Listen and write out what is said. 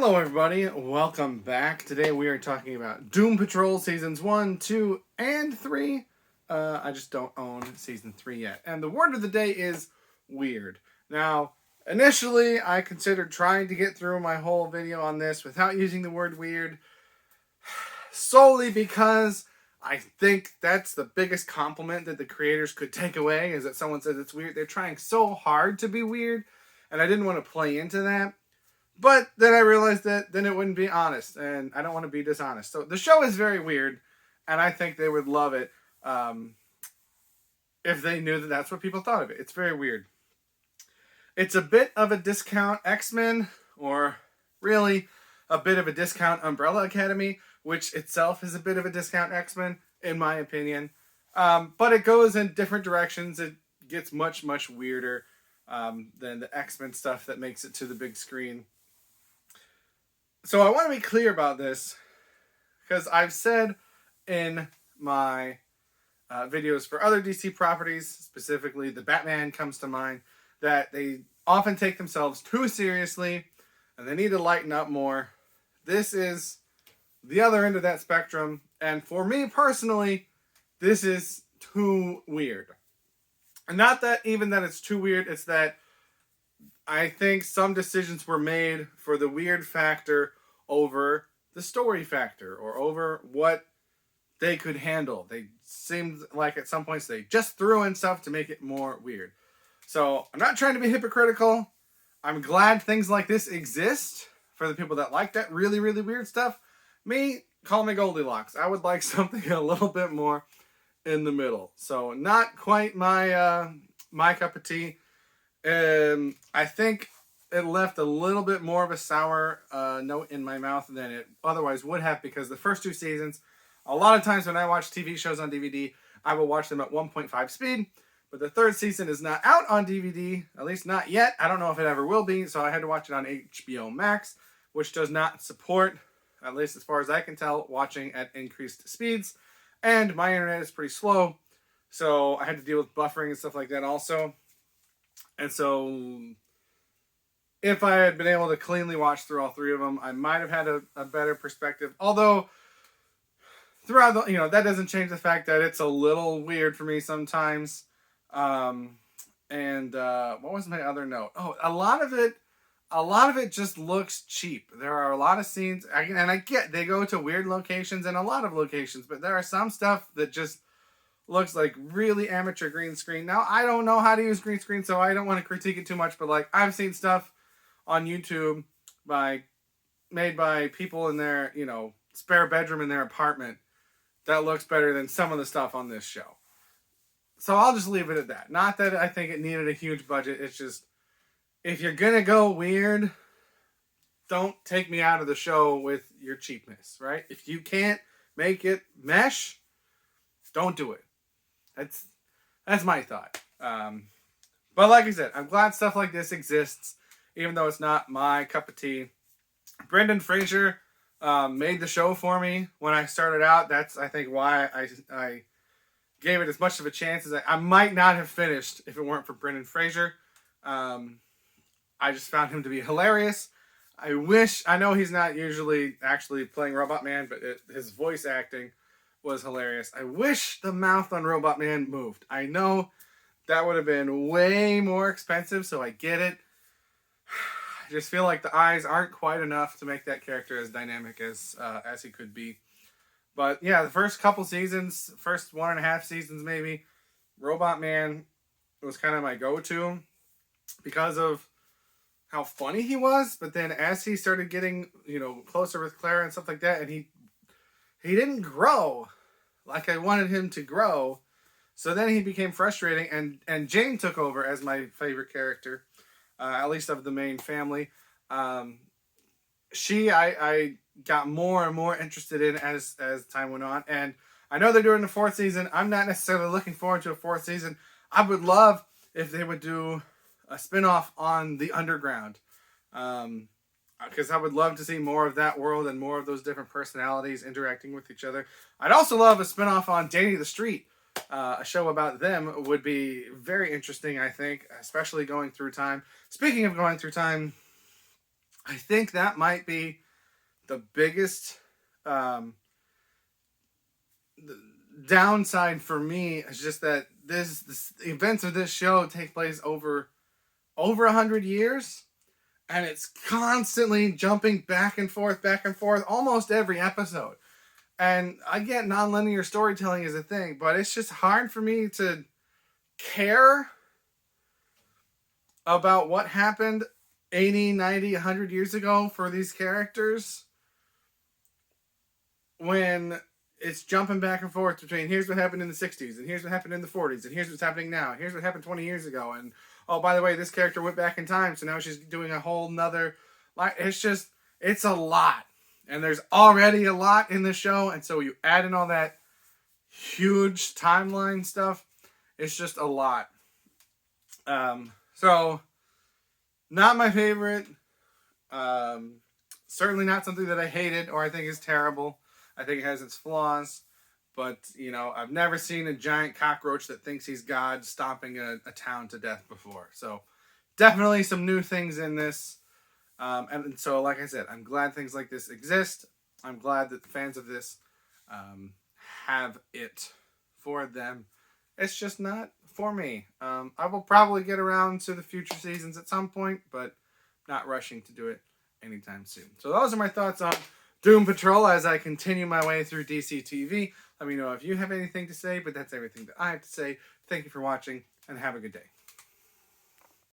Hello, everybody. Welcome back. Today we are talking about Doom Patrol Seasons 1, 2, and 3. I just don't own Season 3 yet. And the word of the day is weird. Now, initially, I considered trying to get through my whole video on this without using the word weird, solely because I think that's the biggest compliment that the creators could take away, is that someone says it's weird. They're trying so hard to be weird, and I didn't want to play into that. But then I realized that then it wouldn't be honest, and I don't want to be dishonest. So the show is very weird, and I think they would love it if they knew that that's what people thought of it. It's very weird. It's a bit of a discount X-Men, or really a bit of a discount Umbrella Academy, which itself is a bit of a discount X-Men, in my opinion. But it goes in different directions. It gets much, much weirder than the X-Men stuff that makes it to the big screen. So I want to be clear about this, because I've said in my videos for other DC properties, specifically the Batman comes to mind, that they often take themselves too seriously and they need to lighten up more. This is the other end of that spectrum, and for me personally, this is too weird. And not that even that it's too weird, it's that I think some decisions were made for the weird factor over the story factor, or over what they could handle. They seemed like at some points they just threw in stuff to make it more weird. So I'm not trying to be hypocritical. I'm glad things like this exist for the people that like that really, really weird stuff. Me, call me Goldilocks. I would like something a little bit more in the middle. So not quite my my cup of tea. I think it left a little bit more of a sour note in my mouth than it otherwise would have, because the first two seasons, a lot of times when I watch TV shows on DVD, I will watch them at 1.5 speed, but the third season is not out on DVD, at least not yet. I don't know if it ever will be, so I had to watch it on HBO Max, which does not support, at least as far as I can tell, watching at increased speeds, and my internet is pretty slow, so I had to deal with buffering and stuff like that also. And so, if I had been able to cleanly watch through all three of them, I might have had a better perspective. Although, throughout the, that doesn't change the fact that it's a little weird for me sometimes. What was my other note? Oh, a lot of it just looks cheap. There are a lot of scenes, and I get they go to weird locations and a lot of locations, but there are some stuff that just looks like really amateur green screen. Now, I don't know how to use green screen, so I don't want to critique it too much, but like I've seen stuff on YouTube made by people in their, spare bedroom in their apartment that looks better than some of the stuff on this show. So I'll just leave it at that. Not that I think it needed a huge budget. It's just, if you're going to go weird, don't take me out of the show with your cheapness, right? If you can't make it mesh, don't do it. That's my thought. But like I said, I'm glad stuff like this exists, even though it's not my cup of tea. Brendan Fraser made the show for me when I started out. That's, I think, why I gave it as much of a chance as I might not have finished if it weren't for Brendan Fraser. I just found him to be hilarious. I know he's not usually actually playing Robot Man, but his voice acting was hilarious. I wish the mouth on Robot Man moved. I know that would have been way more expensive, so I get it. I just feel like the eyes aren't quite enough to make that character as dynamic as he could be. But yeah, the first couple seasons, first 1.5 seasons maybe, Robot Man was kind of my go-to because of how funny he was. But then as he started getting, closer with Clara and stuff like that, and he didn't grow like I wanted him to grow. So then he became frustrating, and Jane took over as my favorite character, at least of the main family. I got more and more interested in as time went on. And I know they're doing the 4th season. I'm not necessarily looking forward to a 4th season. I would love if they would do a spinoff on the Underground. Because I would love to see more of that world and more of those different personalities interacting with each other. I'd also love a spinoff on Danny the Street. A show about them would be very interesting, I think, especially going through time. Speaking of going through time, I think that might be the biggest downside for me. Is just that this the events of this show take place over 100 years, and it's constantly jumping back and forth, almost every episode. And I get nonlinear storytelling is a thing, but it's just hard for me to care about what happened 80, 90, 100 years ago for these characters when it's jumping back and forth between here's what happened in the 60s and here's what happened in the 40s and here's what's happening now. Here's what happened 20 years ago. And oh, by the way, this character went back in time, so now she's doing a whole nother... it's a lot. And there's already a lot in the show, and so you add in all that huge timeline stuff, it's just a lot. So, not my favorite. Certainly not something that I hated or I think is terrible. I think it has its flaws. But, I've never seen a giant cockroach that thinks he's God stomping a town to death before. So, definitely some new things in this. And so, like I said, I'm glad things like this exist. I'm glad that the fans of this have it for them. It's just not for me. I will probably get around to the future seasons at some point, but not rushing to do it anytime soon. So those are my thoughts on Doom Patrol as I continue my way through DC TV. Let me know if you have anything to say, but that's everything that I have to say. Thank you for watching, and have a good day.